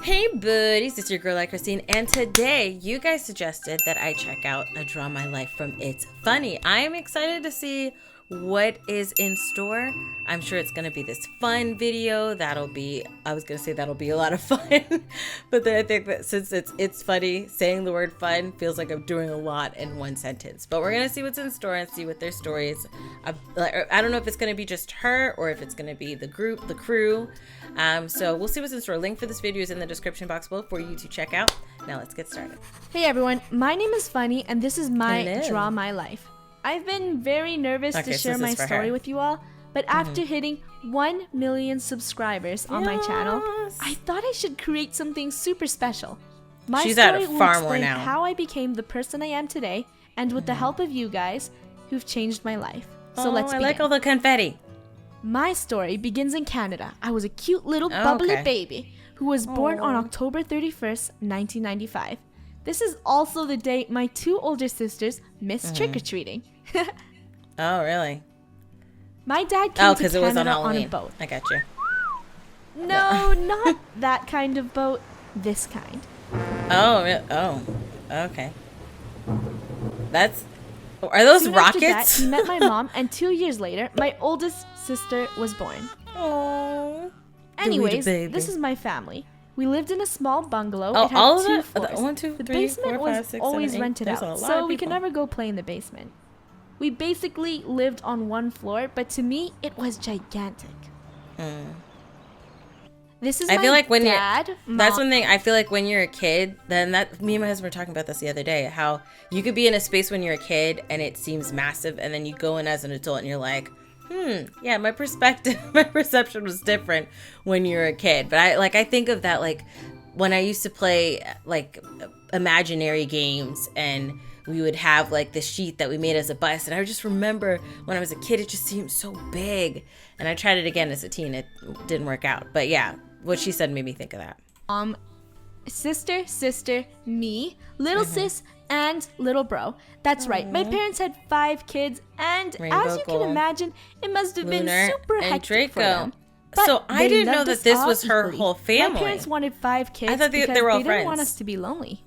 Hey buddies, it's your girl AyChristene, and today you guys suggested that I check out a Draw My Life from ItsFunneh. I'm excited to see what is in store. I'm sure it's going to be this fun video. That'll be a lot of fun. But then I think that since it's funny, saying the word fun feels like I'm doing a lot in one sentence. But we're going to see what's in store and see what their story is. I don't know if it's going to be just her or if it's going to be the group, the crew. So we'll see what's in store. Link for this video is in the description box below for you to check out. Now let's get started. Hey everyone, my name is Funneh and this is my Hello. Draw My Life. I've been very nervous to share my story with you all, but after hitting 1 million subscribers on my channel, I thought I should create something super special. My story will explain how I became the person I am today, and with the help of you guys, who've changed my life. So let's begin. I like all the confetti. My story begins in Canada. I was a cute little bubbly baby who was born on October 31st, 1995. This is also the day my 2 older sisters missed trick-or-treating. Oh, really? My dad came to Canada on a boat. I got you. No, not that kind of boat. This kind. Oh, oh, okay. Are those Soon rockets? After that, he met my mom, and 2 years later, my oldest sister was born. Oh. Anyways, this is my family. We lived in a small bungalow. Oh, it had all of 2 it? floors. 1, 2, 3, the basement 4, 5, was 6, always 7, 8. rented There's out, a lot so of we could people. never go play in the basement. We basically lived on 1 floor, but to me, it was gigantic. This is I feel like when dad, that's one thing. I feel like when you're a kid, then me and my husband were talking about this the other day, how you could be in a space when you're a kid and it seems massive, and then you go in as an adult and you're like, yeah, my perception was different when you're a kid. But I think of that like when I used to play like imaginary games, and we would have like the sheet that we made as a bus, and I just remember when I was a kid it just seemed so big, and I tried it again as a teen. It didn't work out, but yeah, what she said made me think of that. Sister, me, little sis, and little bro. That's right. My parents had 5 kids, and as you can imagine, it must have been super hectic for them. But so I didn't know that this was her whole family. My parents wanted 5 kids. I thought because they were all didn't friends. want us to be lonely.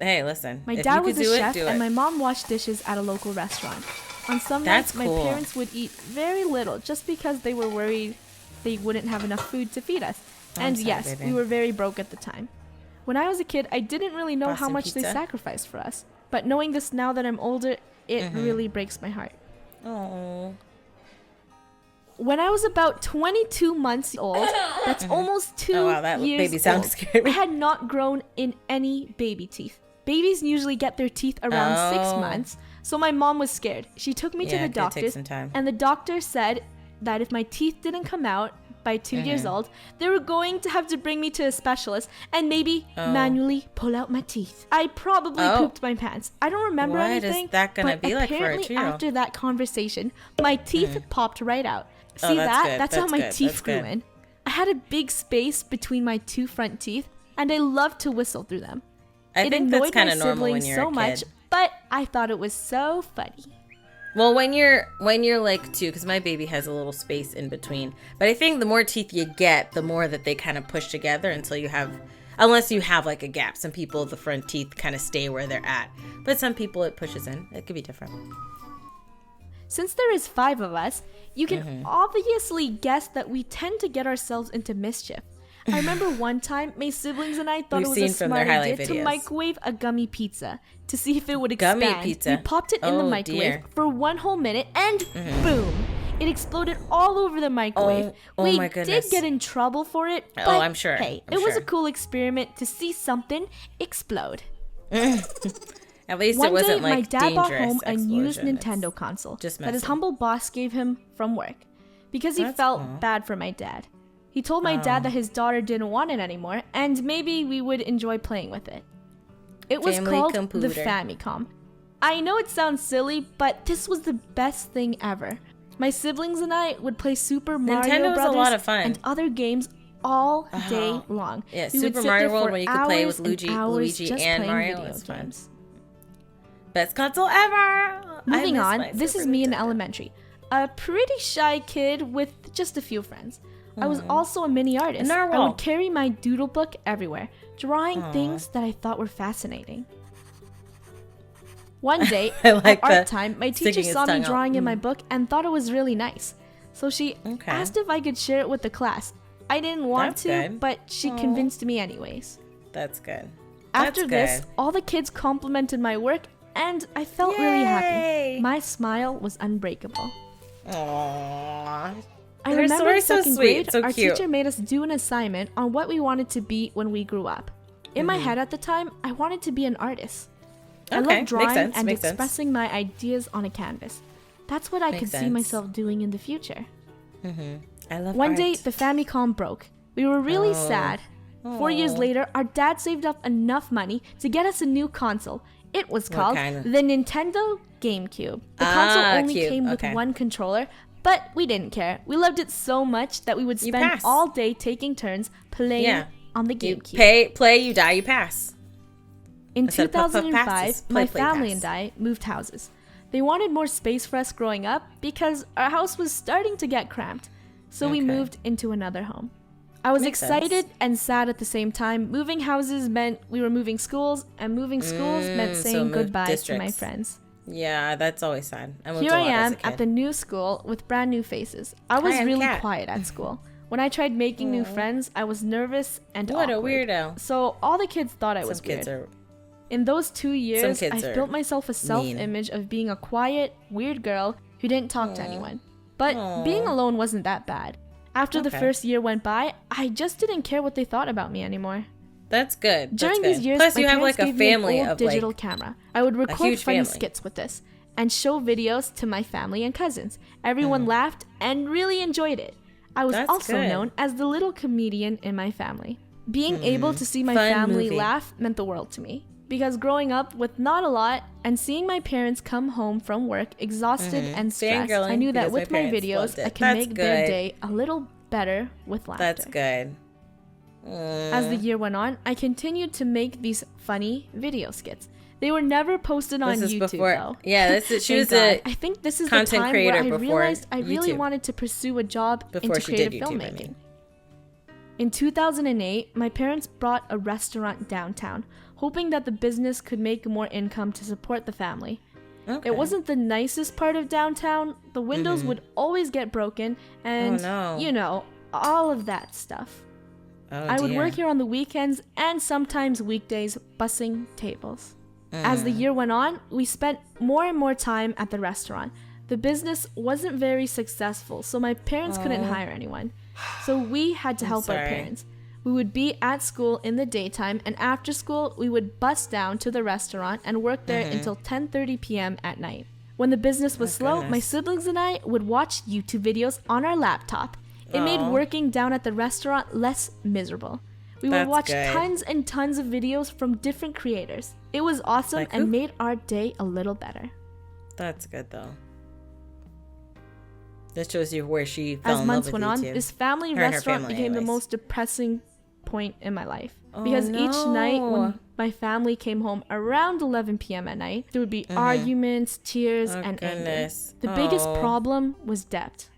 Hey, listen. My dad was a chef, and my mom washed dishes at a local restaurant. On some nights, my parents would eat very little just because they were worried they wouldn't have enough food to feed us. And yes, we were very broke at the time. When I was a kid, I didn't really know how much they sacrificed for us. But knowing this now that I'm older, it really breaks my heart. Oh. When I was about 22 months old, that's almost 2 that years baby sound old, scared me. I had not grown in any baby teeth. Babies usually get their teeth around 6 months, so my mom was scared. She took me to the doctor, and the doctor said that if my teeth didn't come out by 2 years old, they were going to have to bring me to a specialist and maybe manually pull out my teeth. I probably pooped my pants. I don't remember anything, What is that gonna but be like for a apparently 2-year-old? after that conversation, my teeth popped right out. Oh, See that's that's good. how my That's teeth good. grew in. I had a big space between my 2 front teeth, and I loved to whistle through them. I think that's kind of normal when you're so a kid. much, but I thought it was so funny. Well, when you're like 2, because my baby has a little space in between. But I think the more teeth you get, the more that they kind of push together until you have, unless you have like a gap. Some people, the front teeth kind of stay where they're at. But some people, it pushes in. It could be different. Since there is 5 of us, you can obviously guess that we tend to get ourselves into mischief. I remember one time my siblings and I thought it was a smart idea to microwave a gummy pizza to see if it would expand. Gummy pizza? We popped it in the microwave for 1 whole minute, and boom! It exploded all over the microwave. We my goodness. did get in trouble for it, but I'm sure. hey, it was a cool experiment to see something explode. At least One it wasn't day, like my dad brought home a explosion. used Nintendo console that his humble boss gave him from work because he felt bad for my dad. He told my dad that his daughter didn't want it anymore, and maybe we would enjoy playing with it. It was called the Famicom. I know it sounds silly, but this was the best thing ever. My siblings and I would play Super Mario Brothers and other games all day long. Yeah, Super Mario World where you could play with Luigi and Mario was fun. Best console ever! Moving on, this is me in elementary. A pretty shy kid with just a few friends. I was also a mini artist. I narwhal. would carry my doodle book everywhere, drawing things that I thought were fascinating. One day, at art time, my teacher saw me drawing in my book and thought it was really nice. So she asked if I could share it with the class. I didn't want to, but she convinced me anyways. That's good. After this, all the kids complimented my work, and I felt really happy. My smile was unbreakable. Aww. I remember in second grade, our teacher made us do an assignment on what we wanted to be when we grew up. In my head at the time, I wanted to be an artist. I love drawing and expressing my ideas on a canvas. That's what I could see myself doing in the future. I love One day, the Famicom broke. We were really sad. 4 years later, our dad saved up enough money to get us a new console. It was called the Nintendo GameCube. The console only came with one controller, but we didn't care. We loved it so much that we would spend all day taking turns playing on the GameCube. Play, you die, you pass. In 2005, my family and I moved houses. They wanted more space for us growing up because our house was starting to get cramped. So we moved into another home. I was excited and sad at the same time. Moving houses meant we were moving schools, and moving schools meant saying goodbye to my friends. Yeah, that's always sad. Here I am at the new school with brand new faces. I was really quiet at school. When I tried making new friends, I was nervous and awkward. What a weirdo. So all the kids thought I was weird. In those 2 years, I built myself a self-image of being a quiet, weird girl who didn't talk to anyone. But being alone wasn't that bad. After the first year went by, I just didn't care what they thought about me anymore. That's good. During these years, my parents gave me an old digital camera. I would record funny skits with this and show videos to my family and cousins. Everyone laughed and really enjoyed it. I was also known as the little comedian in my family. Being able to see my family laugh meant the world to me. Because growing up with not a lot and seeing my parents come home from work exhausted and stressed, I knew that with my videos, I can make their day a little better with laughter. That's good. As the year went on, I continued to make these funny video skits. They were never posted on YouTube, though. Yeah, she was a I think this is the time where I realized I really wanted to pursue a job into creative filmmaking. In 2008, my parents bought a restaurant downtown, hoping that the business could make more income to support the family. It wasn't the nicest part of downtown. The windows would always get broken and, you know, all of that stuff. I would work here on the weekends and sometimes weekdays bussing tables. As the year went on, we spent more and more time at the restaurant. The business wasn't very successful, so my parents couldn't hire anyone. So we had to help our parents. We would be at school in the daytime, and after school, we would bus down to the restaurant and work there until 10:30 p.m. at night. When the business was slow, my siblings and I would watch YouTube videos on our laptop. It made working down at the restaurant less miserable. We would watch tons and tons of videos from different creators. It was awesome and made our day a little better. That's good, though. That shows you where she fell in love with YouTube. As months went on, this family restaurant became the most depressing point in my life. Because each night when my family came home around 11 p.m. at night, there would be arguments, tears, and anger. The biggest problem was debt.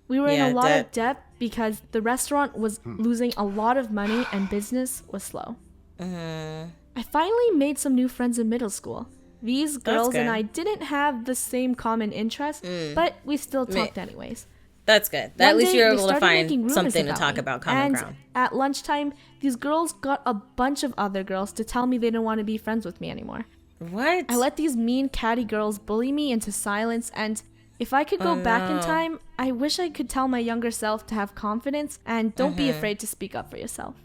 We were in a lot of debt because the restaurant was losing a lot of money and business was slow. I finally made some new friends in middle school. These girls and I didn't have the same common interests, but we still talked anyways. That's good. At least you're able to find something to talk about, common ground. At lunchtime, these girls got a bunch of other girls to tell me they didn't want to be friends with me anymore. What? I let these mean, catty girls bully me into silence, and if I could go back in time, I wish I could tell my younger self to have confidence and don't be afraid to speak up for yourself.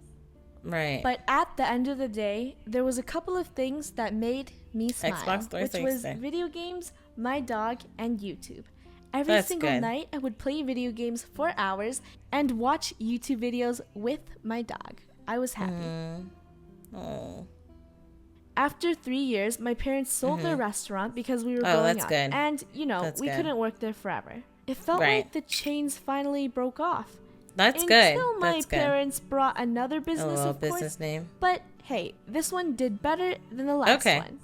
Right. But at the end of the day, there was a couple of things that made me smile, which was video games, my dog, and YouTube. Every single night, I would play video games for hours and watch YouTube videos with my dog. I was happy. After 3 years, my parents sold their restaurant because we were growing up. And, you know, we couldn't work there forever. It felt like the chains finally broke off. That's good. Until my parents brought another business, of course. Business name. But hey, this one did better than the last one.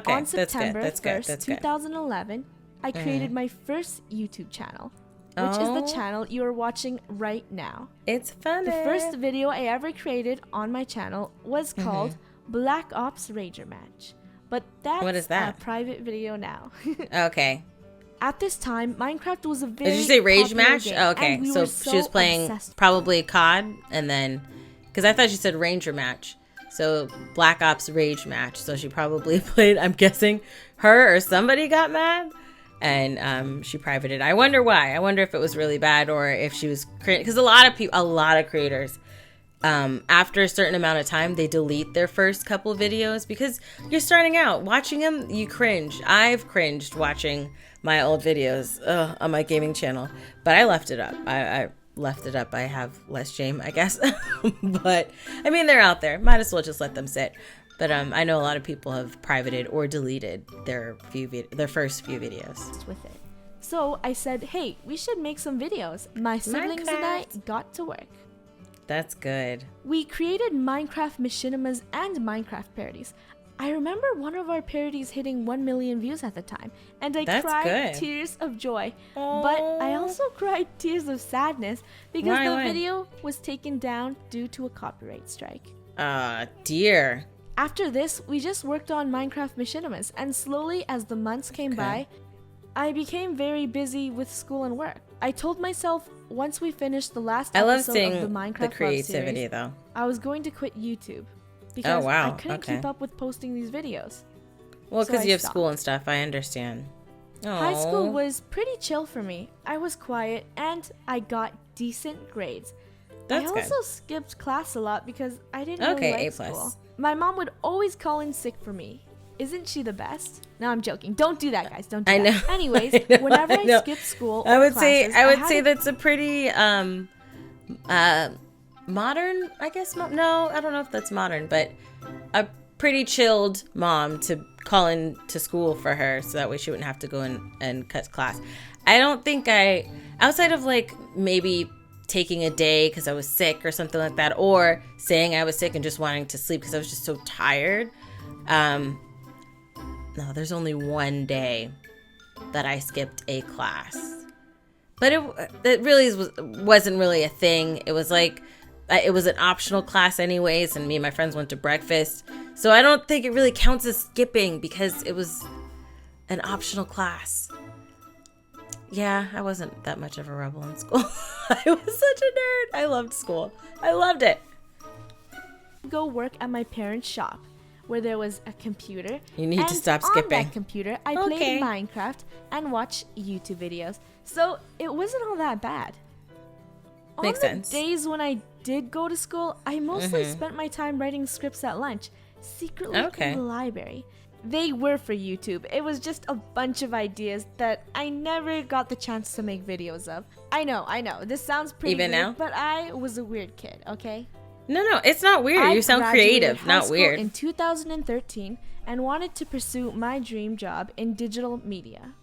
On September 1st, 2011, I created my first YouTube channel. which is the channel you are watching right now. ItsFunneh. The first video I ever created on my channel was called Black Ops Rager Match. But that's what is that? A private video now. Okay. At this time, Minecraft was a very Did you say Rage Match? Game, oh, okay. So she was playing probably COD, and then, because I thought she said Ranger Match. So Black Ops Rage Match. So she probably played, I'm guessing, her or somebody got mad, and she privated. I wonder why. I wonder if it was really bad, or if she was creating, because a lot of creators, after a certain amount of time, they delete their first couple videos because you're starting out. Watching them, you cringe. I've cringed watching my old videos on my gaming channel, but I left it up. I left it up. I have less shame, I guess. But I mean, they're out there. Might as well just let them sit. But I know a lot of people have privated or deleted their first few videos with it. So I said, hey, we should make some videos. My siblings and I got to work. That's good. We created Minecraft machinimas and Minecraft parodies. I remember one of our parodies hitting 1 million views at the time, and I cried tears of joy. Aww. But I also cried tears of sadness because the video was taken down due to a copyright strike. Dear. After this, we just worked on Minecraft machinimas, and slowly as the months came by, I became very busy with school and work. I told myself once we finished the last episode of the Minecraft creativity series, though. I was going to quit YouTube because I couldn't keep up with posting these videos. Well, because you have school and stuff, I understand. Aww. High school was pretty chill for me. I was quiet and I got decent grades. I also skipped class a lot because I didn't really like school. My mom would always call in sick for me. Isn't she the best? No, I'm joking. Don't do that, guys. Don't do that. Anyways, whenever I skipped school, I would say that's a pretty modern, I guess. No, I don't know if that's modern, but a pretty chilled mom to call in to school for her, so that way she wouldn't have to go in and cut class. I don't think outside of like maybe taking a day because I was sick or something like that, or saying I was sick and just wanting to sleep because I was just so tired. No, there's only one day that I skipped a class, but it really wasn't really a thing. It was like, it was an optional class anyways, and me and my friends went to breakfast. So I don't think it really counts as skipping because it was an optional class. Yeah, I wasn't that much of a rebel in school. I was such a nerd. I loved school. I loved it. Go work at my parents' shop, where there was a computer. You need to stop skipping. On that computer, I played Minecraft and watched YouTube videos. So it wasn't all that bad. Makes sense. On the days when I did go to school, I mostly spent my time writing scripts at lunch, secretly in the library. They were for YouTube. It was just a bunch of ideas that I never got the chance to make videos of. I know. This sounds pretty weird, now? But I was a weird kid, okay? No, it's not weird. You sound creative, not weird. In 2013 and wanted to pursue my dream job in digital media.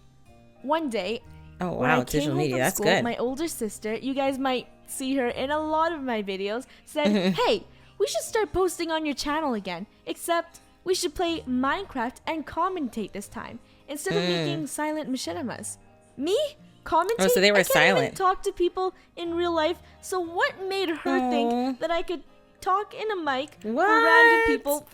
One day, when I came home from school, my older sister, you guys might see her in a lot of my videos, said, hey, we should start posting on your channel again, except we should play Minecraft and commentate this time, instead of making silent machinimas. Me? Commentate? Oh, so they were silent. I can't even talk to people in real life, so what made her think that I could talk in a mic for random people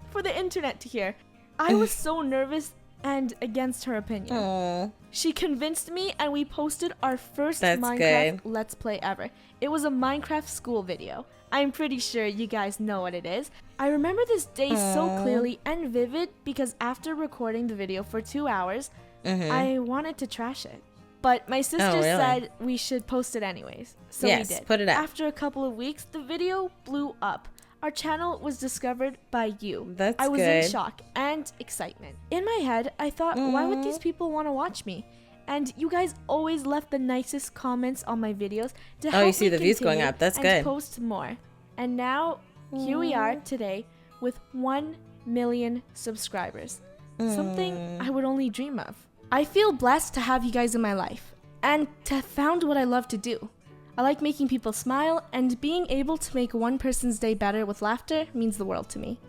for the internet to hear? I was so nervous and against her opinion. Aww. She convinced me, and we posted our first Minecraft Let's Play ever. It was a Minecraft school video. I'm pretty sure you guys know what it is. I remember this day so clearly and vivid because after recording the video for 2 hours, I wanted to trash it. But my sister said we should post it anyways. So we did. Put it up. After a couple of weeks, the video blew up. Our channel was discovered by you. I was in shock and excitement. In my head, I thought, why would these people want to watch me? And you guys always left the nicest comments on my videos to help you see the views going up. That's good. Post more. And now, here we are today with 1 million subscribers. Something I would only dream of. I feel blessed to have you guys in my life and to have found what I love to do. I like making people smile, and being able to make one person's day better with laughter means the world to me.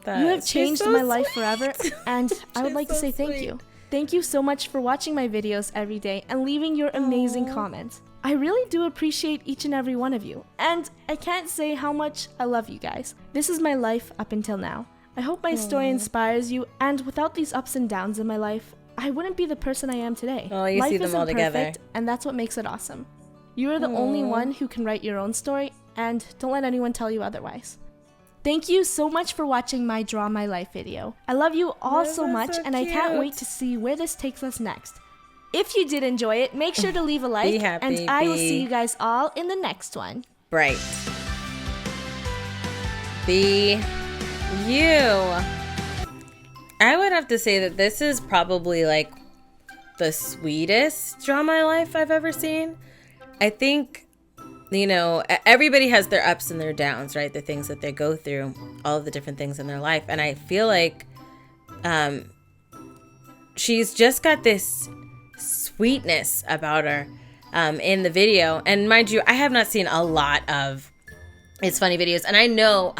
You have changed my life forever, and I would like to say thank you. Thank you so much for watching my videos every day and leaving your amazing comments. I really do appreciate each and every one of you, and I can't say how much I love you guys. This is my life up until now. I hope my story inspires you, and without these ups and downs in my life, I wouldn't be the person I am today. Oh, you life see them isn't all together. perfect, and that's what makes it awesome. You are the only one who can write your own story, and don't let anyone tell you otherwise. Thank you so much for watching my Draw My Life video. I love you all so much, and I can't wait to see where this takes us next. If you did enjoy it, make sure to leave a like, and I will see you guys all in the next one. Bright. Be you. I would have to say that this is probably like the sweetest Draw My Life I've ever seen. I think, you know, everybody has their ups and their downs, right? The things that they go through, all of the different things in their life. And I feel like she's just got this sweetness about her in the video. And mind you, I have not seen a lot of ItsFunneh videos, and I know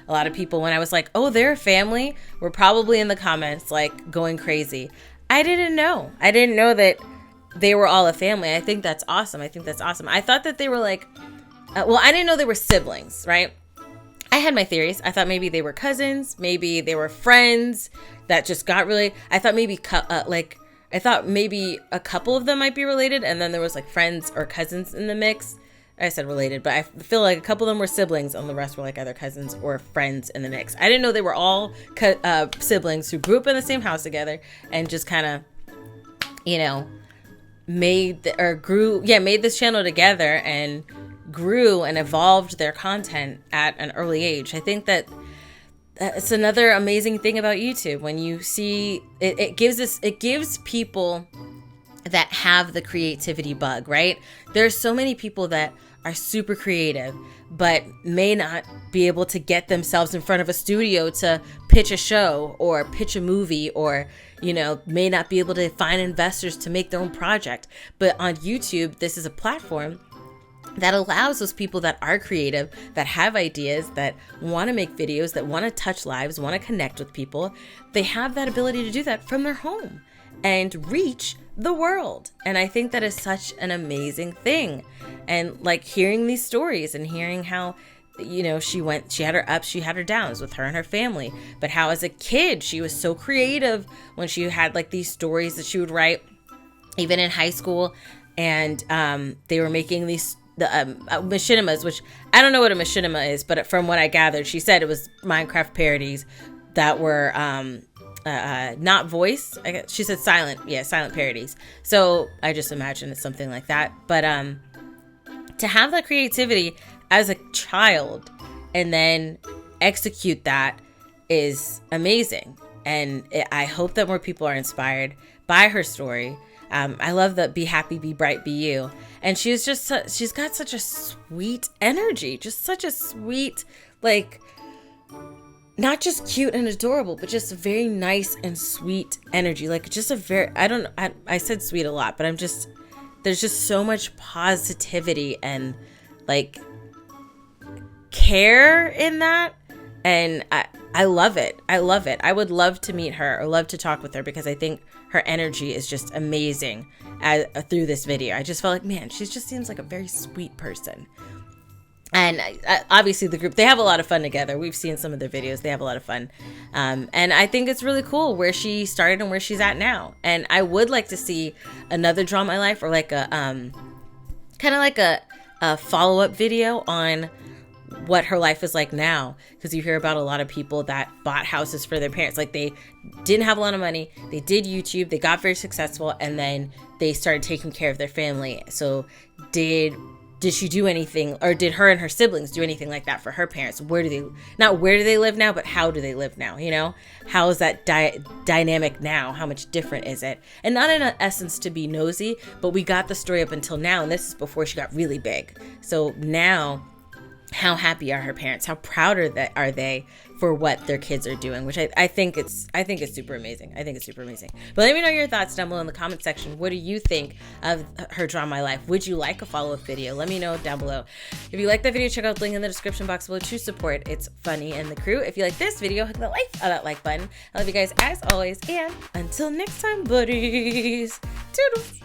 a lot of people, when I was like, oh, they're a family, were probably in the comments like going crazy. I didn't know that they were all a family. I think that's awesome. I thought that they were like I didn't know they were siblings, right? I had my theories. I thought maybe they were cousins, maybe they were friends that just got really, I thought maybe a couple of them might be related, and then there was like friends or cousins in the mix. I said related, but I feel like a couple of them were siblings, and the rest were like either cousins or friends in the mix. I didn't know they were all siblings who grew up in the same house together and just kind of, you know, made this channel together and grew and evolved their content at an early age. I think that it's another amazing thing about YouTube. When you see it gives people that have the creativity bug, right? There's so many people that are super creative but may not be able to get themselves in front of a studio to pitch a show or pitch a movie, or, you know, may not be able to find investors to make their own project. But on YouTube, this is a platform that allows those people that are creative, that have ideas, that want to make videos, that want to touch lives, want to connect with people. They have that ability to do that from their home and reach the world. And I think that is such an amazing thing. And like hearing these stories and hearing how, you know, she had her ups, she had her downs with her and her family, but how as a kid she was so creative when she had like these stories that she would write even in high school. And they were making these machinimas, which I don't know what a machinima is, but from what I gathered, she said it was Minecraft parodies that were not voice. She said silent parodies. So I just imagine it's something like that. But to have that creativity as a child and then execute that is amazing. And I hope that more people are inspired by her story. I love the be happy, be bright, be you. And she's got such a sweet energy, just such a sweet, like, not just cute and adorable, but just very nice and sweet energy. Like just a very, I said sweet a lot, but there's just so much positivity and like care in that. And I love it. I love it. I would love to meet her or love to talk with her, because I think her energy is just amazing through this video. I just felt like, man, she just seems like a very sweet person. And obviously the group, they have a lot of fun together. We've seen some of their videos. They have a lot of fun. And I think it's really cool where she started and where she's at now. And I would like to see another Draw My Life, or like a kind of like a follow-up video on what her life is like now, because you hear about a lot of people that bought houses for their parents. Like they didn't have a lot of money, they did YouTube, they got very successful, and then they started taking care of their family. So did she do anything, or did her and her siblings do anything like that for her parents? Where do they live now, but how do they live now? You know, how is that dynamic now? How much different is it? And not in an essence to be nosy, but we got the story up until now, and this is before she got really big. So now, how happy are her parents? How proud are they for what their kids are doing? Which I think it's super amazing. I think it's super amazing. But let me know your thoughts down below in the comment section. What do you think of her Draw My Life? Would you like a follow-up video? Let me know down below. If you like that video, check out the link in the description box below to support ItsFunneh and the crew. If you like this video, hit that like button. I love you guys as always, and until next time, buddies. Toodles.